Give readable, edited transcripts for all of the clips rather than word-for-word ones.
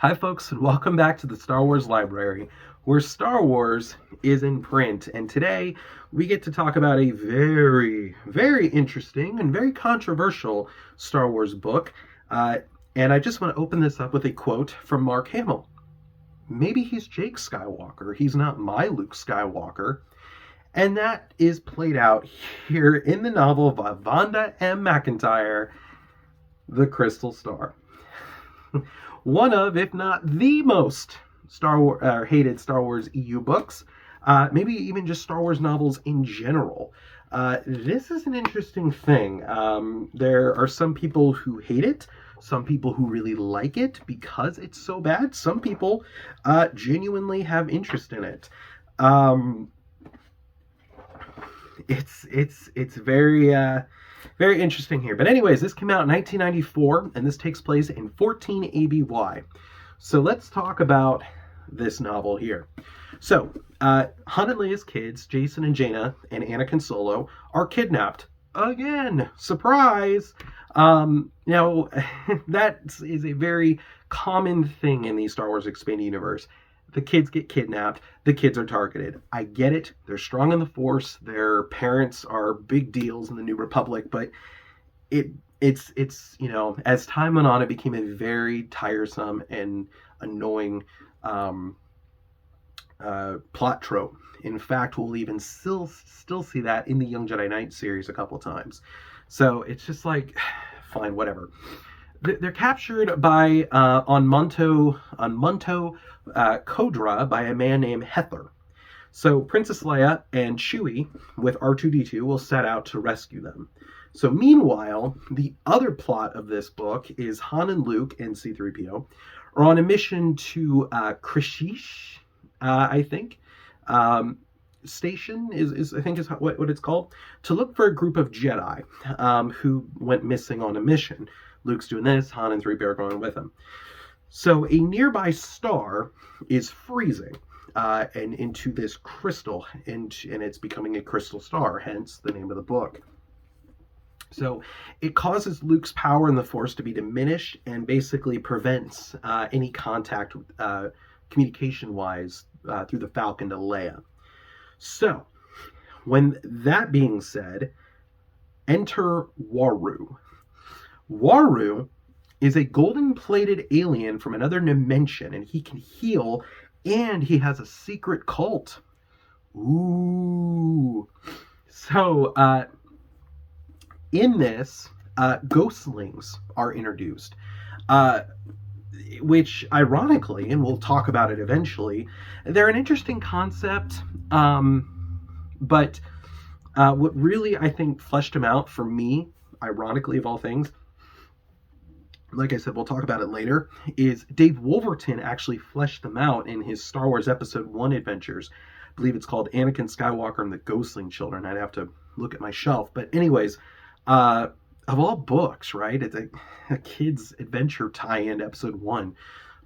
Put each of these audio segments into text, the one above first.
Hi, folks, and welcome back to the Star Wars Library, where Star Wars is in print. And today we get to talk about a very interesting and very controversial Star Wars book. Uh, and I just want to open this up with a quote from Mark Hamill. Maybe he's Jake Skywalker. He's not my Luke Skywalker. And that is played out here in the novel by Vonda M. McIntyre, The Crystal Star. One of, if not the most hated Star Wars EU books, maybe even just Star Wars novels in general. This is an interesting thing. There are some people who hate it, some people who really like it because it's so bad. Some people genuinely have interest in it. Um, it's very interesting here. But anyways, this came out in 1994, and this takes place in 14 ABY. So let's talk about this novel here. So, Han and Leia's kids, Jason and Jaina, and Anakin Solo, are kidnapped again. Surprise! Now, that is a very common thing in the Star Wars Expanded Universe. The kids get kidnapped, the kids are targeted. I get it. They're strong in the Force. Their parents are big deals in the New Republic, but it's as time went on, it became a very tiresome and annoying plot trope. In fact, we'll even still see that in the Young Jedi Knight series a couple times. So it's just like, fine, whatever. They're captured by on Monto Kodra by a man named Hether. So Princess Leia and Chewie with R2D2 will set out to rescue them. So meanwhile, the other plot of this book is Han and Luke and C-3PO are on a mission to Krishish, I think. Station is I think is what it's called, to look for a group of Jedi who went missing on a mission. Luke's doing this, Han and 3PO are going with him. So a nearby star is freezing and into this crystal, and it's becoming a crystal star, hence the name of the book. So it causes Luke's power in the Force to be diminished and basically prevents any contact communication-wise through the Falcon to Leia. So, when that being said, enter Waru. Waru is a golden-plated alien from another dimension, and he can heal, and he has a secret cult. Ooh. So, in this, ghostlings are introduced, which ironically, and we'll talk about it eventually, they're an interesting concept, but what really, I think, fleshed them out for me, ironically of all things, like I said, we'll talk about it later, is Dave Wolverton actually fleshed them out in his Star Wars Episode 1 adventures. I believe it's called Anakin Skywalker and the Ghostling Children. I'd have to look at my shelf. But anyways, of all books, right? It's a kid's adventure tie-in, Episode 1.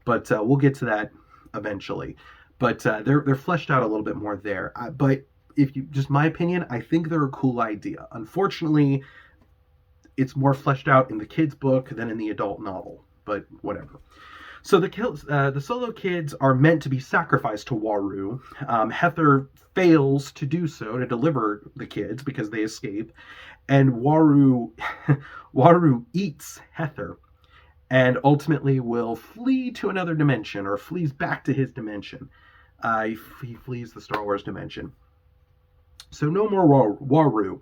But we'll get to that eventually. But they're fleshed out a little bit more there. But if you, just my opinion, I think they're a cool idea. Unfortunately, it's more fleshed out in the kids' book than in the adult novel, but whatever. So the Solo kids are meant to be sacrificed to Waru. Hether fails to do so, to deliver the kids because they escape, and Waru eats Hether, and ultimately will flee to another dimension, or flees back to his dimension. He flees the Star Wars dimension. So no more Waru.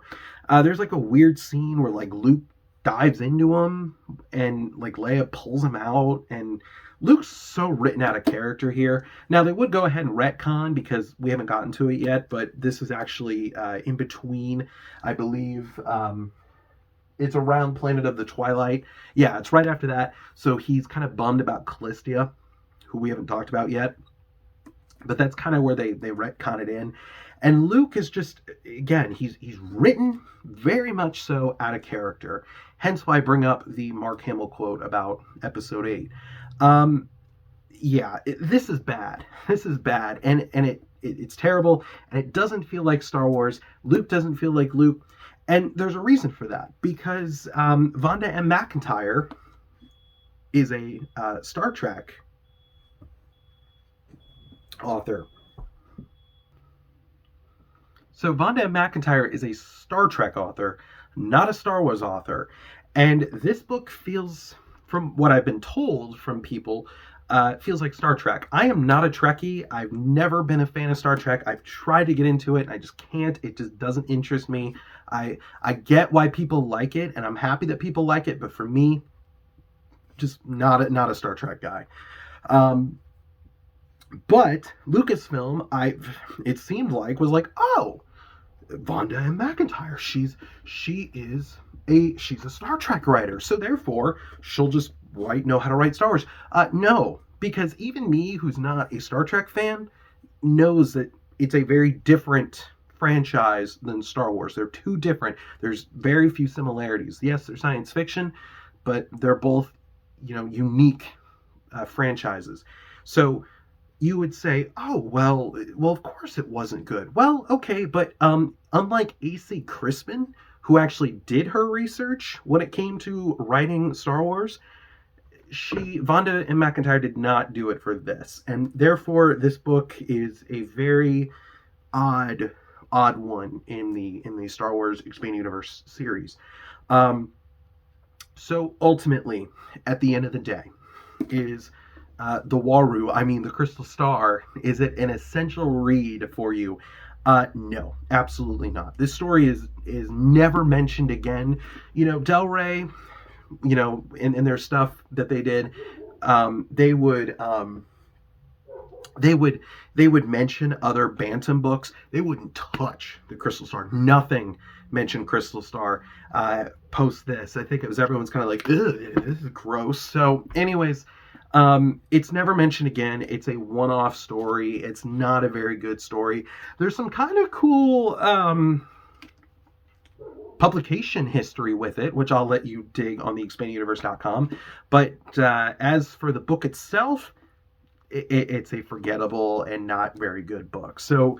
There's like a weird scene where like Luke dives into him and like Leia pulls him out, and Luke's so written out of character here. Now they would go ahead and retcon because we haven't gotten to it yet, but this is actually in between, I believe. It's around Planet of the Twilight. Yeah, it's right after that. So he's kind of bummed about Callistia, who we haven't talked about yet. But that's kind of where they retcon it in. And Luke is just, again, he's written very much so out of character. Hence why I bring up the Mark Hamill quote about Episode 8. This is bad. This is bad. And it's terrible. And it doesn't feel like Star Wars. Luke doesn't feel like Luke. And there's a reason for that. Because Vonda M. McIntyre is a Star Trek author. So Vonda M. McIntyre is a Star Trek author, not a Star Wars author. And this book feels, from what I've been told from people, feels like Star Trek. I am not a Trekkie. I've never been a fan of Star Trek. I've tried to get into it, and I just can't. It just doesn't interest me. I get why people like it, and I'm happy that people like it, but for me, just not a Star Trek guy. Um, but Lucasfilm, it seemed like was like, oh, Vonda M. McIntyre. She's a Star Trek writer, so therefore she'll just know how to write Star Wars. No, because even me, who's not a Star Trek fan, knows that it's a very different franchise than Star Wars. They're two different. There's very few similarities. Yes, they're science fiction, but they're both, unique franchises. So you would say, "Oh, well, of course it wasn't good." Well, okay, but unlike AC Crispin, who actually did her research when it came to writing Star Wars, Vonda and McIntyre did not do it for this, and therefore this book is a very odd one in the Star Wars Expanded Universe series. So ultimately, at the end of the day, is the Waru, the Crystal Star, is it an essential read for you? No, absolutely not. This story is never mentioned again. Del Rey, in their stuff that they did, they would mention other Bantam books. They wouldn't touch the Crystal Star. Nothing mentioned Crystal Star post this. I think it was everyone's kind of like, ugh, this is gross. So anyways, it's never mentioned again. It's a one-off story. It's not a very good story. There's some kind of cool publication history with it, which I'll let you dig on the expandeduniverse.com. But as for the book itself, it's a forgettable and not very good book. So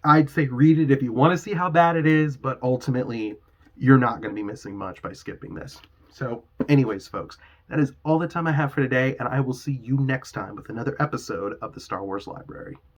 I'd say read it if you want to see how bad it is, but ultimately you're not going to be missing much by skipping this. So anyways, folks, that is all the time I have for today, and I will see you next time with another episode of the Star Wars Library.